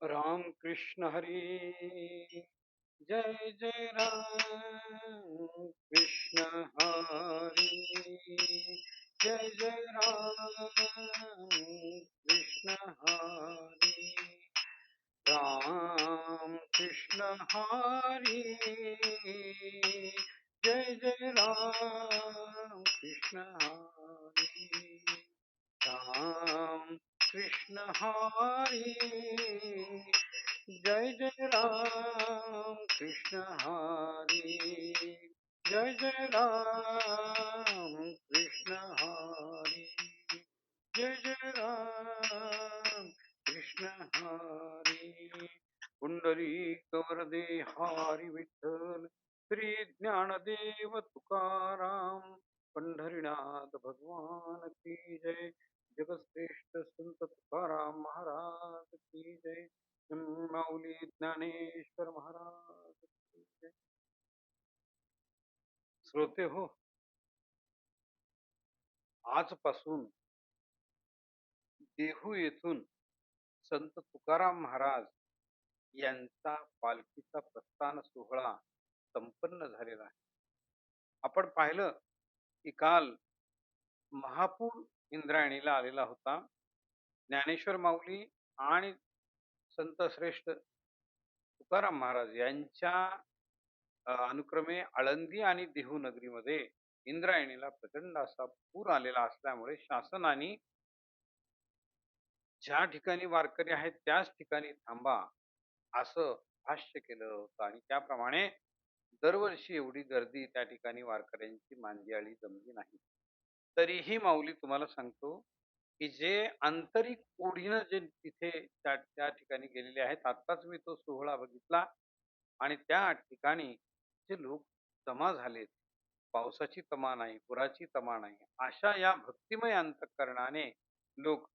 राम कृष्ण हरी जय जय राम कृष्ण हरी जय जय राम कृष्ण हरी राम कृष्ण हरी जय जय राम कृष्ण हरी राम कृष्ण हरी जय जय राम कृष्ण हरी जय जय राम कृष्ण हरी जय जय राम कृष्ण हरी पुंडरीक वरदे हरी विठ्ठल श्री ज्ञानदेव तुकाराम पंढरीनाथ भगवान की जय जगश्रेष्ठ संत तुकाराम महाराज की जय माऊली ज्ञानेश्वर महाराज की जय. श्रोते हो, आजपासून देहू येथून संत तुकाराम महाराज यांचा पालखीचा प्रस्थान सोहळा संपन्न झालेला आहे. आपण पाहिलं की काल महापूर इंद्रायणीला आलेला होता. ज्ञानेश्वर माऊली आणि संत श्रेष्ठ तुकाराम महाराज यांच्या अनुक्रमे आळंदी आणि देहू नगरीमध्ये इंद्रायणीला प्रचंड असा पूर आलेला असल्यामुळे शासनाने ज्या ठिकाणी वारकरी आहेत त्याच ठिकाणी थांबा असं भाष्य केलं होतं आणि त्याप्रमाणे दरवर्षी एवढी गर्दी त्या ठिकाणी वारकऱ्यांची मांदियाळी जमली नाही. तरीही माऊली तुम्हाला सांगतो की जे आंतरिक ओढीनं जे तिथे त्या त्या ठिकाणी गेलेले आहेत, आत्ताच मी तो सोहळा बघितला आणि त्या ठिकाणी जे लोक जमा झालेत, पावसाची तमा नाही, पुराची तमा नाही, अशा या भक्तिमय अंतःकरणाने लोक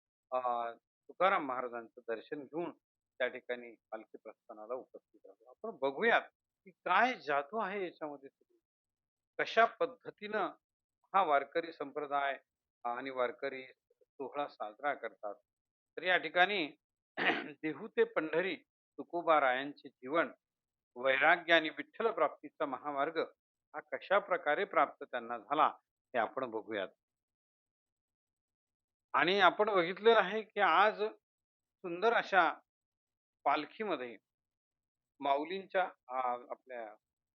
तुकाराम महाराजांचं दर्शन घेऊन त्या ठिकाणी पालखी प्रस्थानाला उपस्थित राहतो. आपण बघूयात की काय जादू आहे याच्यामध्ये. कशा पद्धतीनं हा वारकरी संप्रदाय आणि वारकरी सोहळा साजरा करतात. तर या ठिकाणी देहू ते पंढरी तुकोबारायांचे जीवन, वैराग्य आणि विठ्ठल प्राप्तीचा महामार्ग हा कशा प्रकारे प्राप्त त्यांना झाला हे आपण बघूयात. आणि आपण बघितलं आहे की आज सुंदर अशा पालखीमध्ये माऊलींच्या आपल्या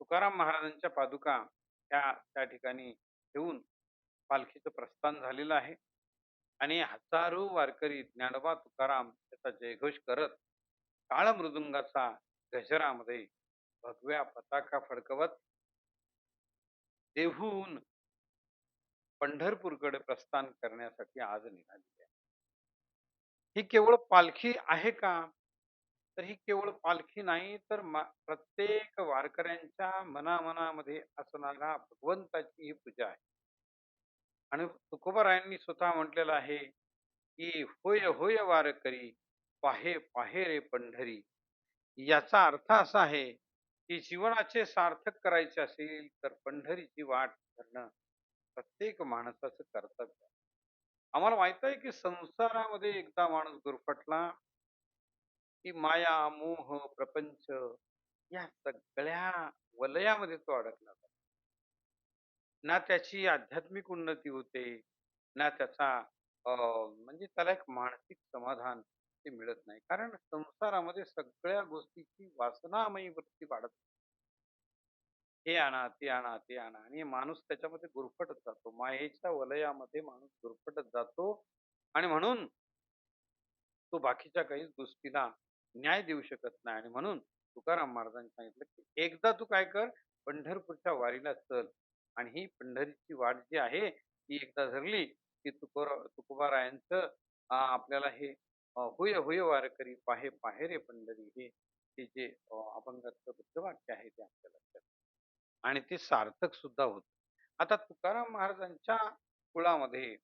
तुकाराम महाराजांच्या पादुका त्या त्या ठिकाणी ठेवून पालखीचं प्रस्थान झालेलं आहे आणि हजारो वारकरी ज्ञानोबा तुकाराम त्याचा जयघोष करत काळ मृदुंगाचा गजरामध्ये भगव्या पताका फडकवत देहूहून पंढरपूरकडे प्रस्थान करण्यासाठी आज निघालेली आहे. ही केवळ पालखी आहे का? तर ही केवळ पालखी नाही, तर प्रत्येक वारकऱ्यांच्या मनामनामध्ये असणारा भगवंताची ही पूजा आहे. आणि तुकोबारायांनी स्वतः म्हटलेलं आहे की होय होय वारकरी पाहे पाहे रे पंढरी. याचा अर्थ असा आहे की जीवनाचे सार्थक करायचे असेल तर पंढरीची वाट धरणं प्रत्येक माणसाचं कर्तव्य आहे. आम्हाला माहित आहे की संसारामध्ये एकदा माणूस गुरफटला की माया मोह प्रपंच या सगळ्या वलयामध्ये तो अडकला जातो. ना त्याची आध्यात्मिक उन्नती होते, ना त्याचा म्हणजे त्याला एक मानसिक समाधान ते मिळत नाही. कारण संसारामध्ये सगळ्या गोष्टीची वासनामयी वृत्ती वाढत, हे आणा, ते आणा, ते आणा आणि माणूस त्याच्यामध्ये गुरफटत जातो. मायेच्या वलयामध्ये माणूस गुरफटत जातो आणि म्हणून तो बाकीच्या काही गोष्टीला न्याय देऊ शकत नाही आणि म्हणून तुकाराम महाराजांनी सांगितलं की एकदा तू काय कर, पंढरपूरच्या वारीला चल आणि ही पंढरीची वाट जी आहे ती एकदा धरली की तुकोबारायांचं आपल्याला हे होय होय वारकरी पाहे पाहे रे पंढरी हे जे अभंगाचं बुद्धवाक्य आहे ते आपल्या लक्षात आणि ते सार्थक सुद्धा होत. आता तुकाराम महाराजांच्या कुळामध्ये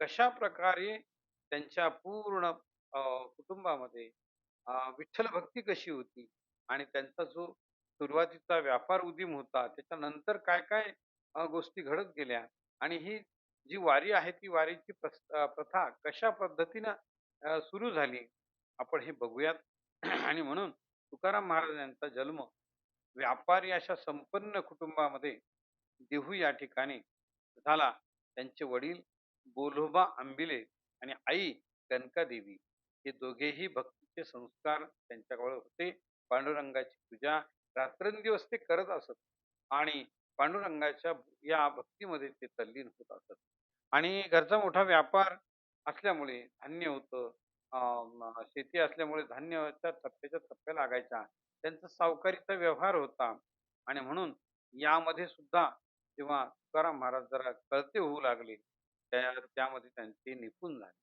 कशा प्रकारे त्यांच्या पूर्ण कुटुंबामध्ये विठ्ठल भक्ती कशी होती आणि त्यांचा जो सुरुवातीचा व्यापार उदीम होता त्याच्यानंतर काय काय गोष्टी घडत गेल्या आणि ही जी वारी आहे ती वारीची प्रथा कशा पद्धतीनं सुरू झाली आपण हे बघूयात. आणि म्हणून तुकाराम महाराज यांचा जन्म व्यापारी अशा संपन्न कुटुंबामध्ये देहू या ठिकाणी झाला. त्यांचे वडील बोलोबा आंबिले आणि आई कनकादेवी हे दोघेही भक्तीचे संस्कार त्यांच्याकडे होते. पांडुरंगाची पूजा रात्रंदिवस ते करत असत आणि पांडुरंगाच्या या भक्तीमध्ये ते तल्लीन होत असत. आणि घरचा मोठा व्यापार असल्यामुळे धान्य होतं. शेती असल्यामुळे धान्याच्या थप्प्याच्या थप्प्या लागायच्या. त्यांचा सावकारीचा व्यवहार होता आणि म्हणून यामध्ये सुद्धा जेव्हा तुकाराम महाराज जरा कळते होऊ लागले, त्यामध्ये त्यांचे निपुण झाले.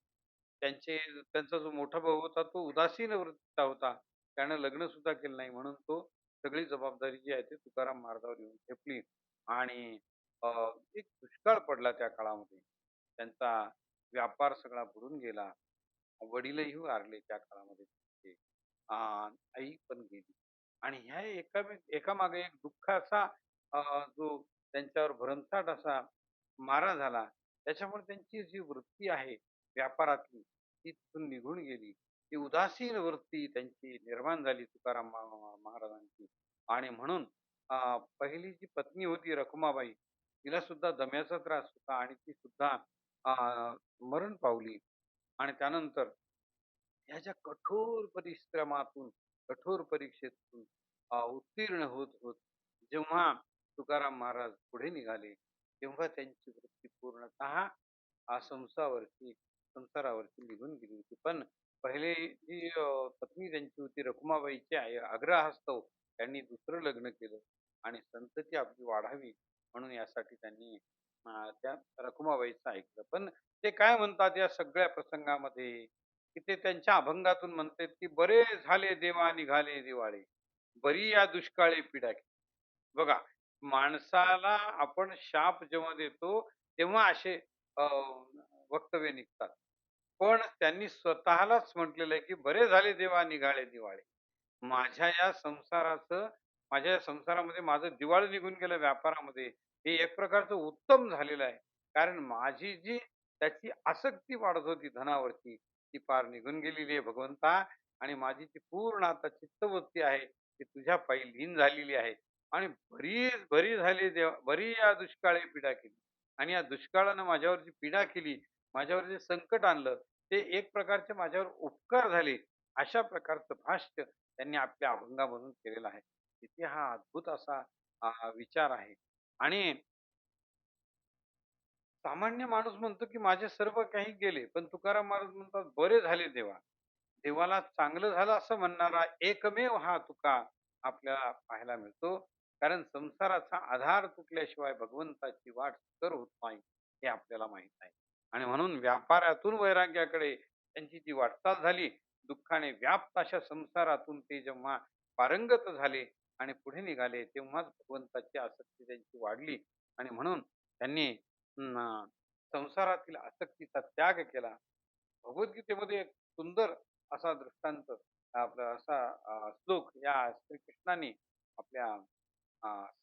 त्यांचा जो मोठा भाऊ होता तो उदासीन वृत्तीचा होता. त्यानं लग्न सुद्धा केलं नाही म्हणून तो सगळी जबाबदारी जी आहे ती तुकाराम महाराजांवर येऊन ठेपली आणि अ, एक दुष्काळ पडला त्या काळामध्ये. त्यांचा व्यापार सगळा बुडून गेला. वडीलही वारले त्या काळामध्ये त्यांचे. आई पण गेली आणि ह्या एकामागे एक दुःखाचा जो त्यांच्यावर भरमसाठ असा मारा झाला. त्याच्यामुळे त्यांची जी वृत्ती आहे व्यापारातली ती तिथून निघून गेली. ती उदासीन वृत्ती त्यांची निर्माण झाली तुकाराम महाराजांची आणि म्हणून पहिली जी पत्नी होती रखुमाबाई तिला सुद्धा दम्याचा त्रास होता आणि ती सुद्धा मरण पावली आणि त्यानंतर ह्याच्या कठोर परिश्रमातून, कठोर परीक्षेतून उत्तीर्ण होत होत जेव्हा तुकाराम महाराज पुढे निघाले, तेव्हा त्यांची वृत्ती पूर्णतः संसारावरती निघून गेली होती. पण पहिले जी पत्नी त्यांची होती रखुमाबाईची आग्रहास्तव त्यांनी दुसरं लग्न केलं आणि संतती आपली वाढावी म्हणून यासाठी त्यांनी त्या रखुमाबाईचं ऐकलं. पण ते काय म्हणतात या सगळ्या प्रसंगामध्ये, की ते त्यांच्या अभंगातून म्हणतात, की "बरे झाले देवा निघाले दिवाळे, बरी या दुष्काळी पीडा." बघा, माणसाला आपण शाप जेव्हा देतो, तेव्हा असे वक्तव्य निघतात. पण त्यांनी स्वतःलाच म्हटलेलं आहे, की "बरे झाले देवा निघाले दिवाळे." माझ्या या संसाराचं माझ्या या संसारामध्ये माझं दिवाळं निघून गेलं व्यापारामध्ये. हे एक प्रकारचं उत्तम झालेलं आहे. कारण माझी जी त्याची आसक्ती वाढत होती धनावरची, ती पार निघून गेलेली आहे भगवंता आणि माझी ती पूर्ण आता चित्तवृत्ती आहे, ती तुझ्या पायी लीन झालेली आहे. आणि बरी बरी झाली देवा बरी या दुष्काळी पीडा केली. आणि या दुष्काळानं माझ्यावर जी पीडा केली, माझ्यावर जे संकट आणलं, ते एक प्रकारचे माझ्यावर उपकार झाले. अशा प्रकारचं भाष्य त्यांनी आपल्या अभंगामधून केलेलं आहे. किती हा अद्भुत असा विचार आहे. आणि सामान्य माणूस म्हणतो, की माझे सर्व काही गेले. पण तुकाराम महाराज म्हणतात, "बरे झाले देवा." देवाला चांगलं झालं असं म्हणणारा एकमेव हा तुका आपल्याला पाहायला मिळतो. कारण संसाराचा आधार तुटल्याशिवाय भगवंताची वाट सुकर होत नाही, हे आपल्याला माहीत आहे. आणि म्हणून व्यापारातून वैराग्याकडे त्यांची जी वाटचाल झाली, दुःखाने व्याप्त अशा संसारातून ते जेव्हा पारंगत झाले आणि पुढे निघाले, तेव्हाच भगवंताची आसक्ती त्यांची वाढली आणि म्हणून त्यांनी अं, संसारातील आसक्तीचा त्याग केला. भगवद्गीतेमध्ये एक सुंदर असा दृष्टांत आपला असा श्लोक या श्रीकृष्णाने आपल्या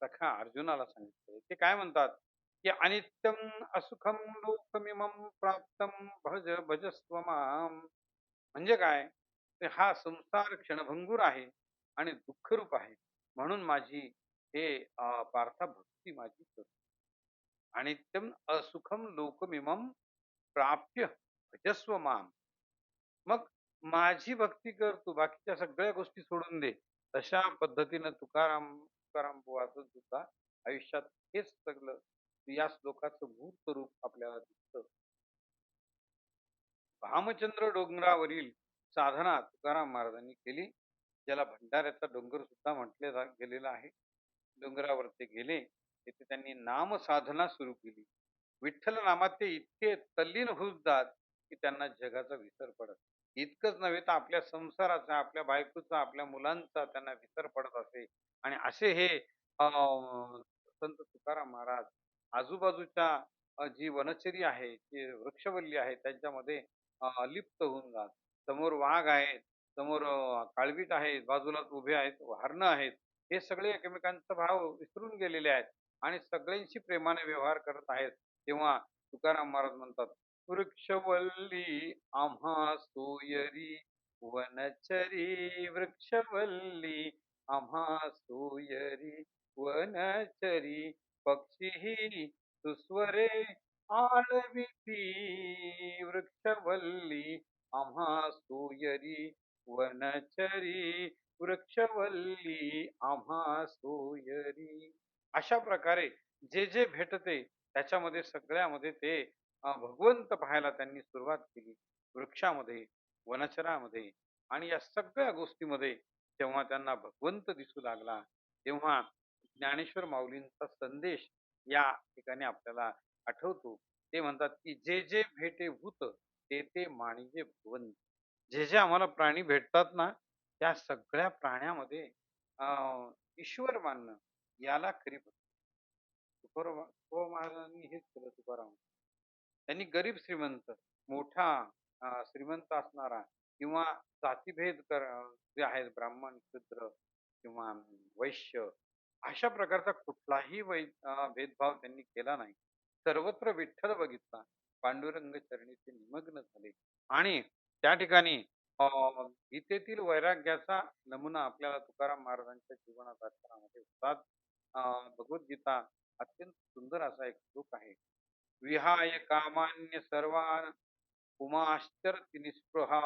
सखा अर्जुनाला सांगितले. ते काय म्हणतात, की "अनित्यं असुखं लोकमिमं प्राप्तं भज भजस्व माम." म्हणजे काय? तर हा संसार क्षणभंगूर आहे आणि दुःखरूप आहे. म्हणून माझी हे पार्था भक्ती माझी कर. अनित्यं असुखं लोकमिमं प्राप्य भजस्व माम. मग माझी भक्ती कर तू, बाकीच्या सगळ्या गोष्टी सोडून दे. तशा पद्धतीनं तुकाराम बुवाचं सुद्धा आयुष्यात हेच सगळं या श्लोकाचं मूर्त रूप आपल्याला दिसतं. भामचंद्र डोंगरावरील साधना तुकाराम महाराजांनी केली. ज्याला भंडाऱ्याचा डोंगर सुद्धा गेलेला आहे. डोंगरावर ते गेले. तिथे त्यांनी नामसाधना सुरू केली. विठ्ठल नामात ते इतके तल्लीन होत जात, की त्यांना जगाचा विसर पडत. इतकंच नव्हे तर आपल्या संसाराचा, आपल्या बायकोचा, आपल्या मुलांचा त्यांना विसर पडत असे. आणि असे हे संत तुकाराम महाराज आजूबाजूच्या जी वनचरी आहे, जी वृक्षवल्ली आहे त्यांच्यामध्ये लिप्त होऊन जात. समोर वाघ आहेत, समोर काळवीट आहेत, बाजूलाच उभे आहेत, हरणं आहेत. हे सगळे एकमेकांचा भाव विसरून गेलेले आहेत आणि सगळ्यांशी प्रेमाने व्यवहार करत आहेत. तेव्हा तुकाराम महाराज म्हणतात, "वृक्षवल्ली आम्हा सोयरी वनचरी वृक्षवल्ली आम्हा सोयरी वनचरी पक्षी सुस्वरे आळविती वृक्षवल्ली आम्हा सोयरी वनचरी वृक्षवल्ली आम्हा सोयरी. अशा प्रकारे जे जे भेटते त्याच्यामध्ये सगळ्यामध्ये ते भगवंत पाहायला त्यांनी सुरुवात केली. वृक्षामध्ये, वनचरामध्ये आणि या सगळ्या गोष्टीमध्ये जेव्हा त्यांना भगवंत दिसू लागला, तेव्हा ज्ञानेश्वर माऊलींचा संदेश या ठिकाणी आपल्याला आठवतो. ते म्हणतात, की "जे जे भेटे भूत, ते ते मानिजे भगवंत." जे जे आम्हाला प्राणी भेटतात ना, त्या सगळ्या प्राण्यामध्ये अ, ईश्वर मानणं याला खरी भक्ती. तुकोबा महाराजांनी हेच केलं तुकाराम. त्यांनी गरीब श्रीमंत, मोठा श्रीमंत असणारा किंवा जातीभेद जे आहेत ब्राह्मण, शूद्र किंवा वैश्य अशा प्रकारचा कुठलाही भेदभाव त्यांनी केला नाही. सर्वत्र विठ्ठल बघितला. पांडुरंग चरणी ते निमग्न झाले आणि त्या ठिकाणी अ, गीतेतील वैराग्याचा नमुना आपल्याला तुकाराम महाराजांच्या जीवनात दर्शनामध्ये होतात. अ, भगवद्गीता अत्यंत सुंदर असा एक श्लोक आहे. विहाय कामान्य सर्वान उमाश्चरति निःस्पृहा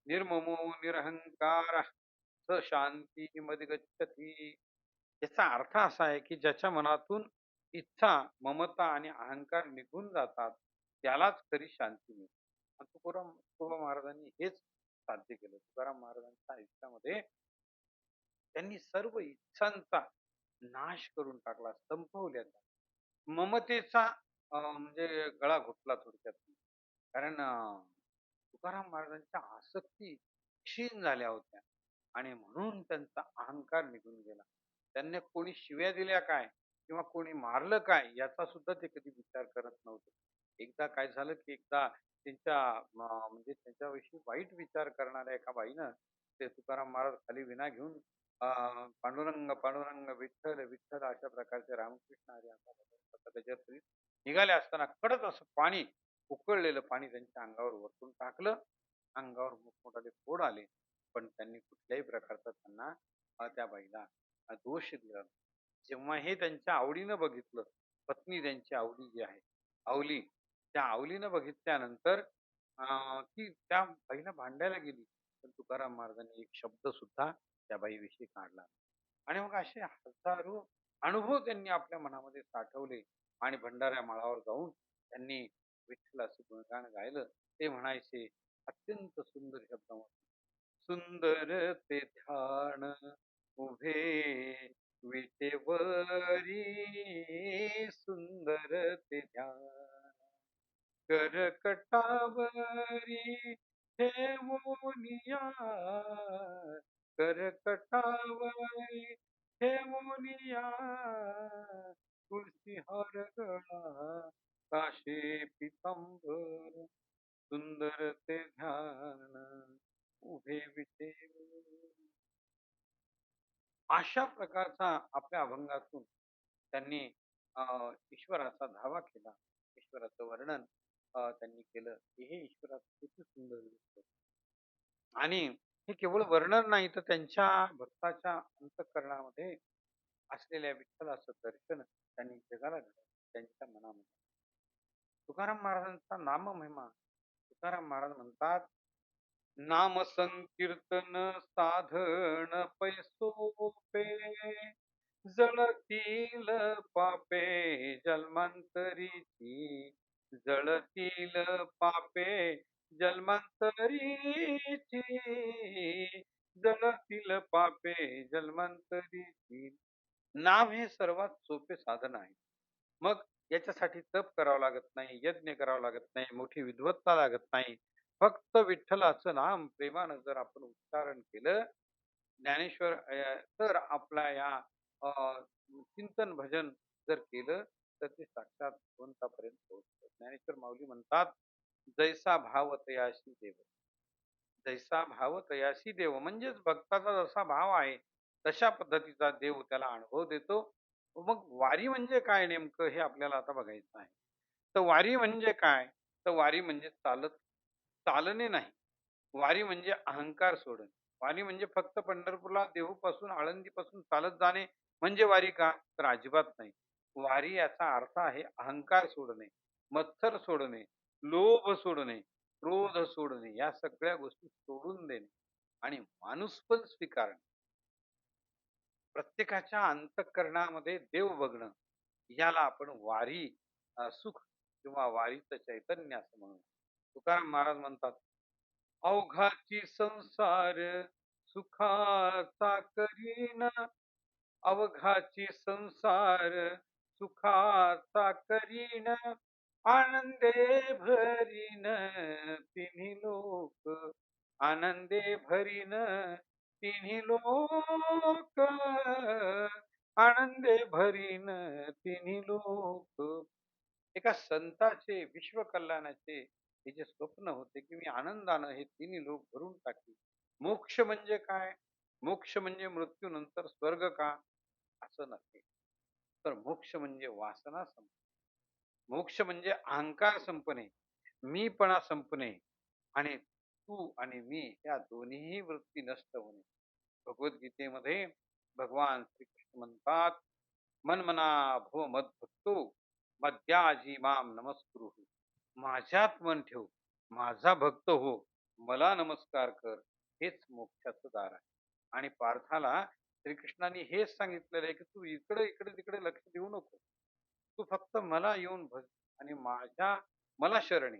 निर्ममो निरहंकार स शांती मधिगच्छति. याचा अर्थ असा आहे की ज्याच्या मनातून इच्छा, ममता आणि अहंकार निघून जातात त्यालाच खरी शांती मिळते. आणि तुकोबा महाराजांनी हेच साध्य केलं. तुकाराम महाराजांच्या आयुष्यामध्ये त्यांनी सर्व इच्छांचा नाश करून टाकला, संपवल्या त्या. ममतेचा म्हणजे गळा घोटला थोडक्यात. कारण तुकाराम महाराजांच्या आसक्ती क्षीण झाल्या होत्या आणि म्हणून त्यांचा अहंकार निघून गेला. त्यांनी कोणी शिव्या दिल्या काय किंवा कोणी मारलं काय याचा सुद्धा ते कधी विचार करत नव्हते. एकदा काय झालं की एकदा त्यांच्या म्हणजे त्यांच्याविषयी वाईट विचार करणाऱ्या एका बाईनं ते तुकाराम महाराज खाली विना घेऊन पांडुरंग पांडुरंग विठ्ठल विठ्ठल अशा प्रकारचे रामकृष्ण हरी असा त्याच्यात निघाले असताना कडक असं पाणी, उकळलेलं पाणी त्यांच्या अंगावर वरतून टाकलं. अंगावर मोठमोठाले फोड आले, पण त्यांनी कुठल्याही प्रकारचा त्यांना त्या बाईला दोष दिला नाही. जेव्हा हे त्यांच्या आवडीनं बघितलं, पत्नी त्यांची आवडी जी आहे, आवली, त्या आवलीनं बघितल्यानंतर ती त्या बाईला भांडायला गेली. पण तुकाराम महाराजांनी एक शब्द सुद्धा त्या बाईविषयी काढला नाही. आणि मग असे हजारो अनुभव त्यांनी आपल्या मनामध्ये साठवले आणि भंडाऱ्या माळावर जाऊन त्यांनी विठ्ठलाचे गुणगान गायलं. ते म्हणायचे अत्यंत सुंदर शब्दामध्ये, सुंदर ते ध्यान उभे विटेवरी, सुंदर ते ध्यान करकटावरी ठेवोनिया, करकटावरी ठेवोनिया, तुळशी हार गळा काशे पितांबर, सुंदर ते ध्यान उभे विटेवर. अशा प्रकारचा आपल्या अभंगातून त्यांनी ईश्वराचा धावा केला. ईश्वराचं वर्णन त्यांनी केलं की हे ईश्वराचं किती सुंदर दिसतं. आणि हे केवळ वर्णन नाही तर त्यांच्या भक्ताच्या अंतःकरणामध्ये असलेल्या विठ्ठलाचं दर्शन त्यांनी जगाला घडवलं त्यांच्या मनामध्ये. तुकाराम महाराजांचा नाममहिमा. तुकाराम महाराज म्हणतात, नाम संकीर्तन साधन पैसोपे, जळतील पापे जन्मांतरीची, जळतील पापे जन्मांतरीची, जळतील पापे जन्मांतरीची. नाम हे सर्वात सोपे साधन आहे. मग याच्यासाठी तप करावं लागत नाही, यज्ञ करावा लागत नाही, मोठी विद्वत्ता लागत नाही. फक्त विठ्ठलाचं नाम प्रेमानं जर आपण उच्चारण केलं, ज्ञानेश्वर तर आपल्या या अ, चिंतन भजन जर केलं तर ते साक्षात भगवंतापर्यंत पोहोचतं. ज्ञानेश्वर माऊली म्हणतात, जैसा भाव तयाशी देव. जैसा भाव तयाशी देव म्हणजेच भक्ताचा जसा भाव आहे तशा पद्धतीचा देव त्याला अनुभव देतो. मग वारी म्हणजे काय नेमकं हे आपल्याला आता बघायचं आहे. तर वारी म्हणजे काय? तर वारी म्हणजे चालणे नाही. वारी म्हणजे अहंकार सोडणे. वारी म्हणजे फक्त पंढरपूरला देहूपासून आळंदीपासून चालत जाणे म्हणजे वारी का? तर अजिबात नाही. वारी याचा अर्थ आहे अहंकार सोडणे, मत्सर सोडणे, लोभ सोडणे, क्रोध सोडणे, या सगळ्या गोष्टी सोडून देणे आणि माणूसपण स्वीकारणे. प्रत्येकाच्या अंतःकरणामध्ये देव बघणं, याला आपण वारी सुख किंवा वारीचं चैतन्य असं म्हणू. तुकाराम महाराज म्हणतात, अवघाची संसार सुखाचा करीन, अवघाची संसार सुखाचा करीन, आनंदे भरीन तिन्ही लोक, आनंदे भरीन तिन्ही लोक, आनंदे भरीन तिन्ही लोक. एका संताचे विश्व कल्याणाचे हे जे स्वप्न होते की मी आनंदानं हे तिन्ही लोक भरून टाकी. मोक्ष म्हणजे काय? मोक्ष म्हणजे मृत्यूनंतर स्वर्ग का? असं नसते. तर मोक्ष म्हणजे वासना संपणे. मोक्ष म्हणजे अहंकार संपणे, मीपणा संपणे आणि तू आणि मी या दोन्हीही वृत्ती नष्ट होणे. भगवद्गीतेमध्ये भगवान श्रीकृष्ण म्हणतात, "मन्मना भव मद्भक्तो मद्याजी माम नमस्कुरु." माझ्यात मन ठेव, माझा भक्त हो, मला नमस्कार कर. हेच मोक्षाचं दार आहे. आणि पार्थाला श्रीकृष्णाने हेच सांगितलेलं आहे, की तू इकडे-तिकडे लक्ष देऊ नको. तू फक्त मला येऊन भज आणि मला शरणी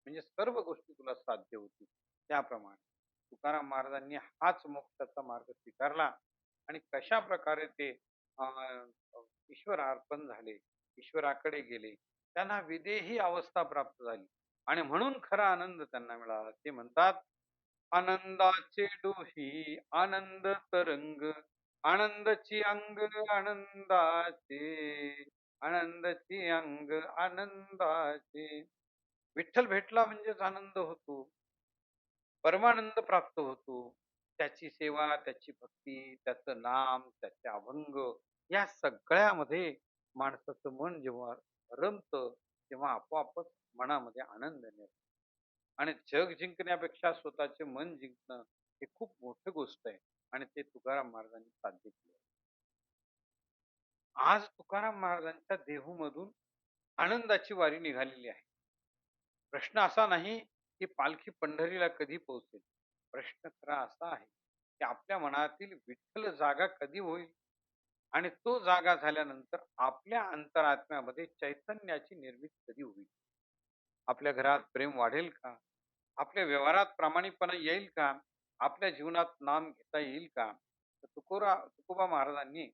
म्हणजे सर्व गोष्टी तुला साध्य होतील. त्याप्रमाणे तुकाराम महाराजांनी हाच मोक्षाचा मार्ग स्वीकारला आणि कशा प्रकारे ते अ, अ, ईश्वरार्पण झाले, ईश्वराकडे गेले. त्यांना विदेही अवस्था प्राप्त झाली आणि म्हणून खरा आनंद त्यांना मिळाला. ते म्हणतात, आनंदाचे डोही आनंद तरंग, आनंदची अंग आनंदाचे, आनंदची अंग आनंदाचे. विठ्ठल भेटला म्हणजेच आनंद होतो. परमानंद प्राप्त होतो. त्याची सेवा, त्याची भक्ती, त्याचं नाम, त्याचे अभंग या सगळ्यामध्ये माणसाचं मन जेव्हा रमतं, तेव्हा आपोआपच मनामध्ये आनंद निर्माण. आणि जग जिंकण्यापेक्षा स्वतःचे मन जिंकणं हे खूप मोठी गोष्ट आहे आणि ते तुकाराम महाराजांनी साध्य केलं. आज तुकाराम महाराजांच्या देहूमधून आनंदाची वारी निघालेली आहे. प्रश्न असा नाही की पालखी पंढरीला कधी पोहोचेल. प्रश्न खरा असा आहे की आपल्या मनातील विठ्ठल जागा कधी होईल आणि तो जागा झाल्यानंतर आपल्या अंतरात्म्यामध्ये चैतन्याची निर्मिती कधी होईल. आपल्या घरात प्रेम वाढेल का? आपल्या व्यवहारात प्रामाणिकपणा येईल का? आपल्या जीवनात नाम घेता येईल का? तर तुकोबा महाराजांनी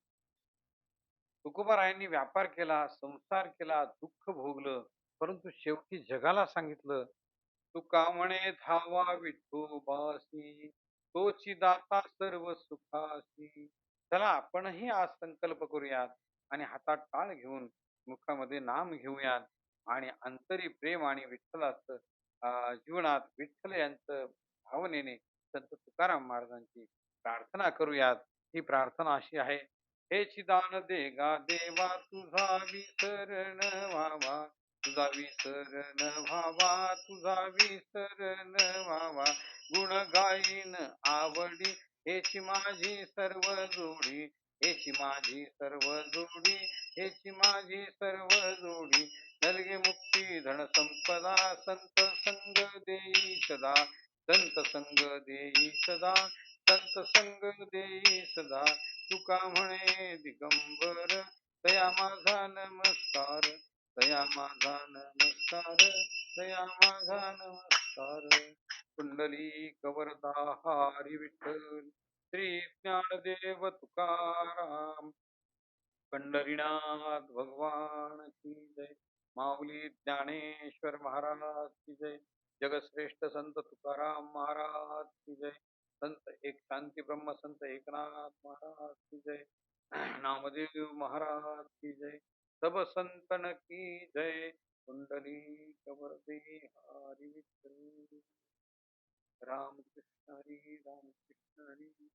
तुकोबारायांनी व्यापार केला, संसार केला, दुःख भोगलं, परंतु शेवटी जगाला सांगितलं, तुका म्हणे धावा विठोबासी, तोची दाता सर्व सुखासी. चला आपणही आज संकल्प करूयात आणि हातात टाळ घेऊन मुखामध्ये नाम घेऊयात आणि अंतरी प्रेम आणि विठ्ठलाचं जीवनात विठ्ठल यांचं भावनेने संत तुकाराम महाराजांची प्रार्थना करूयात. ही प्रार्थना अशी आहे, हे चिदान देगा देवा तुझा विसरण व्हावा, तुझा विसरण व्हावा, तुझा विसरण व्हावा. गुण गाईन आवडी हेची माझी सर्व जोडी, हेची माझी सर्व जोडी, हेची माझी सर्व जोडी. नलगे मुक्ती धन संपदा संत संग देई सदा, संत संग देई सदा, संत संग देई सदा. तुका म्हणे दिगंबर तया माझा नमस्कार, तया माझा नमस्कार, तया माझा नमस्कार. कुंडली कवरदा हरी विठ्ठल, श्री ज्ञानदेव तुकाराम, पंढरीनाथ भगवान की जय. माऊली ज्ञानेश्वर महाराज की जय. जगश्रेष्ठ संत तुकाराम महाराज की जय. संत एक शांती ब्रह्म संत एकनाथ महाराज की जय. नामदेव महाराज की जय. सब संतन की जय. कुंडली कवरदे हरी विठ्ठल. रामकृष्ण हरी, रामकृष्ण हरी.